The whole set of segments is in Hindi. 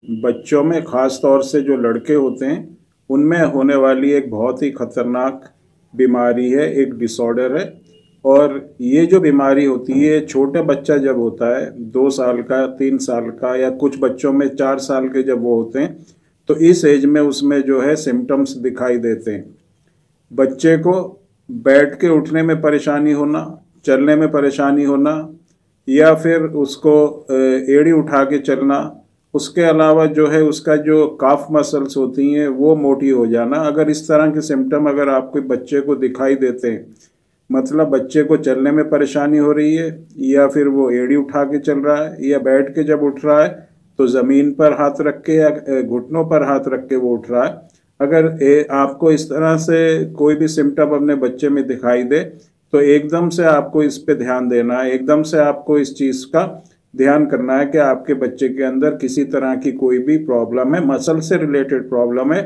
बच्चों में ख़ास तौर से जो लड़के होते हैं उनमें होने वाली एक बहुत ही खतरनाक बीमारी है, एक डिसऑर्डर है। और ये जो बीमारी होती है, छोटे बच्चा जब होता है 2 साल का, 3 साल का, या कुछ बच्चों में 4 साल के जब वो होते हैं, तो इस एज में उसमें जो है सिम्टम्स दिखाई देते हैं। बच्चे को बैठ के उठने में परेशानी होना, चलने में परेशानी होना, या फिर उसको एड़ी उठा के चलना। उसके अलावा जो है उसका जो काफ मसल्स होती हैं वो मोटी हो जाना। अगर इस तरह के सिम्टम अगर आपके बच्चे को दिखाई देते हैं, मतलब बच्चे को चलने में परेशानी हो रही है, या फिर वो एड़ी उठा के चल रहा है, या बैठ के जब उठ रहा है तो ज़मीन पर हाथ रख के या घुटनों पर हाथ रख के वो उठ रहा है, अगर आपको इस तरह से कोई भी सिम्टम अपने बच्चे में दिखाई दे तो एकदम से आपको इस पे ध्यान देना है। एकदम से आपको इस चीज़ का ध्यान करना है कि आपके बच्चे के अंदर किसी तरह की कोई भी प्रॉब्लम है, मसल से रिलेटेड प्रॉब्लम है,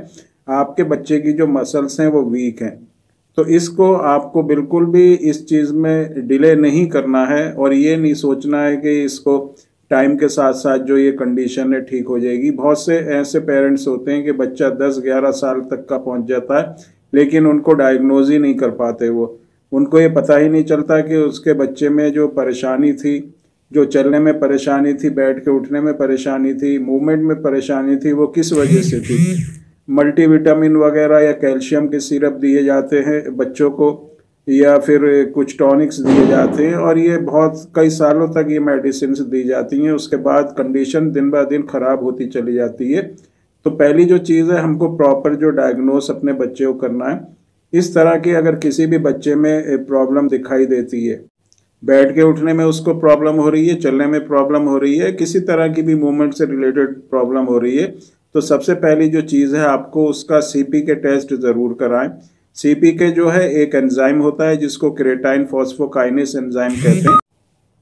आपके बच्चे की जो मसल्स हैं वो वीक हैं। तो इसको आपको बिल्कुल भी इस चीज़ में डिले नहीं करना है, और ये नहीं सोचना है कि इसको टाइम के साथ साथ जो ये कंडीशन है ठीक हो जाएगी। बहुत से ऐसे पेरेंट्स होते हैं कि बच्चा 10-11 साल तक का पहुंच जाता है लेकिन उनको डायग्नोज ही नहीं कर पाते। वो उनको ये पता ही नहीं चलता कि उसके बच्चे में जो परेशानी थी, जो चलने में परेशानी थी, बैठ के उठने में परेशानी थी, मूवमेंट में परेशानी थी, वो किस वजह से थी। मल्टीविटामिन वगैरह या कैल्शियम के सिरप दिए जाते हैं बच्चों को, या फिर कुछ टॉनिक्स दिए जाते हैं, और ये बहुत कई सालों तक ये मेडिसिन दी जाती हैं। उसके बाद कंडीशन दिन ब दिन ख़राब होती चली जाती है। तो पहली जो चीज़ है, हमको प्रॉपर जो डायग्नोस अपने बच्चे को करना है। इस तरह की अगर किसी भी बच्चे में प्रॉब्लम दिखाई देती है, बैठ के उठने में उसको प्रॉब्लम हो रही है, चलने में प्रॉब्लम हो रही है, किसी तरह की भी मूवमेंट से रिलेटेड प्रॉब्लम हो रही है, तो सबसे पहली जो चीज़ है, आपको उसका सीपी के टेस्ट ज़रूर कराएं। सीपी के जो है एक एंजाइम होता है जिसको क्रेटाइन फॉस्फोकाइनेस एंजाइम कहते हैं,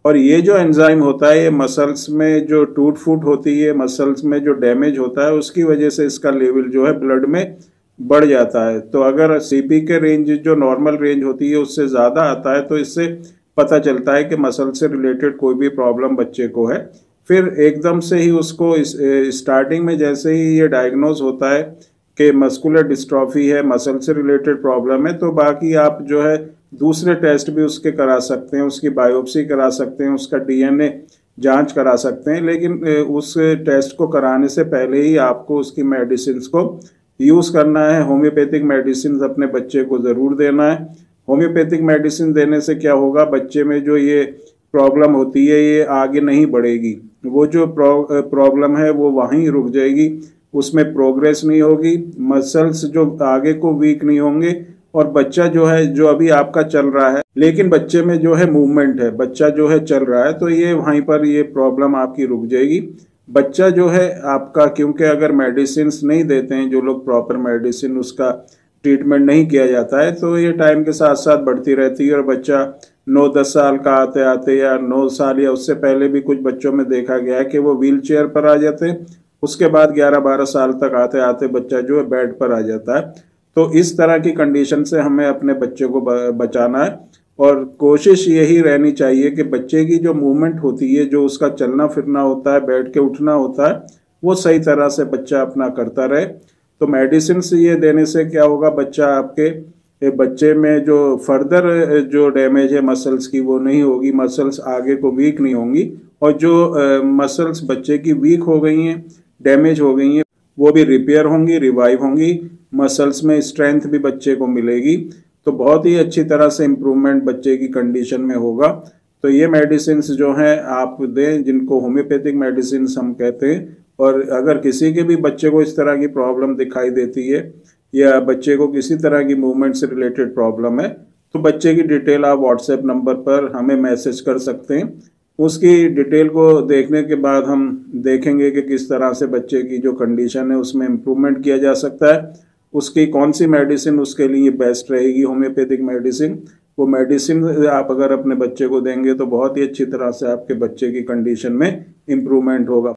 और ये जो एंजाइम होता है ये मसल्स में जो टूट फूट होती है, मसल्स में जो डैमेज होता है, उसकी वजह से इसका लेवल जो है ब्लड में बढ़ जाता है। तो अगर सीपी के रेंज जो नॉर्मल रेंज होती है उससे ज़्यादा आता है तो इससे पता चलता है कि मसल से रिलेटेड कोई भी प्रॉब्लम बच्चे को है। फिर एकदम से ही उसको स्टार्टिंग में जैसे ही ये डायग्नोज होता है कि मस्कुलर डिस्ट्रॉफी है, मसल से रिलेटेड प्रॉब्लम है, तो बाकी आप जो है दूसरे टेस्ट भी उसके करा सकते हैं, उसकी बायोप्सी करा सकते हैं, उसका डीएनए जांच करा सकते हैं। लेकिन उस टेस्ट को कराने से पहले ही आपको उसकी मेडिसिन को यूज़ करना है। होम्योपैथिक मेडिसिन अपने बच्चे को ज़रूर देना है। होम्योपैथिक मेडिसिन देने से क्या होगा, बच्चे में जो ये प्रॉब्लम होती है ये आगे नहीं बढ़ेगी। वो जो प्रॉब्लम है वो वहीं रुक जाएगी, उसमें प्रोग्रेस नहीं होगी, मसल्स जो आगे को वीक नहीं होंगे, और बच्चा जो है, जो अभी आपका चल रहा है लेकिन बच्चे में जो है मूवमेंट है, बच्चा जो है चल रहा है, तो ये वहीं पर ये प्रॉब्लम आपकी रुक जाएगी। बच्चा जो है आपका, क्योंकि अगर मेडिसिन नहीं देते हैं जो लोग, प्रॉपर मेडिसिन उसका ट्रीटमेंट नहीं किया जाता है, तो ये टाइम के साथ साथ बढ़ती रहती है, और बच्चा 9-10 साल का आते आते, या 9 साल या उससे पहले भी कुछ बच्चों में देखा गया है कि वो व्हील चेयर पर आ जाते हैं, उसके बाद 11-12 साल तक आते आते बच्चा जो है बेड पर आ जाता है। तो इस तरह की कंडीशन से हमें अपने बच्चे को बचाना है, और कोशिश यही रहनी चाहिए कि बच्चे की जो मूवमेंट होती है, जो उसका चलना फिरना होता है, बैठ के उठना होता है, वो सही तरह से बच्चा अपना करता रहे। तो मेडिसिन से ये देने से क्या होगा, बच्चा आपके बच्चे में जो फर्दर जो डैमेज है मसल्स की वो नहीं होगी, मसल्स आगे को वीक नहीं होंगी, और जो मसल्स बच्चे की वीक हो गई हैं, डैमेज हो गई हैं, वो भी रिपेयर होंगी, रिवाइव होंगी, मसल्स में स्ट्रेंथ भी बच्चे को मिलेगी। तो बहुत ही अच्छी तरह से इम्प्रूवमेंट बच्चे की कंडीशन में होगा। तो ये मेडिसिन जो हैं आप दें, जिनको होम्योपैथिक मेडिसिन हम कहते हैं। और अगर किसी के भी बच्चे को इस तरह की प्रॉब्लम दिखाई देती है, या बच्चे को किसी तरह की मूवमेंट से रिलेटेड प्रॉब्लम है, तो बच्चे की डिटेल आप व्हाट्सएप नंबर पर हमें मैसेज कर सकते हैं। उसकी डिटेल को देखने के बाद हम देखेंगे कि किस तरह से बच्चे की जो कंडीशन है उसमें इम्प्रूवमेंट किया जा सकता है, उसकी कौन सी मेडिसिन उसके लिए बेस्ट रहेगी, होम्योपैथिक मेडिसिन। वो मेडिसिन आप अगर अपने बच्चे को देंगे तो बहुत ही अच्छी तरह से आपके बच्चे की कंडीशन में इम्प्रूवमेंट होगा।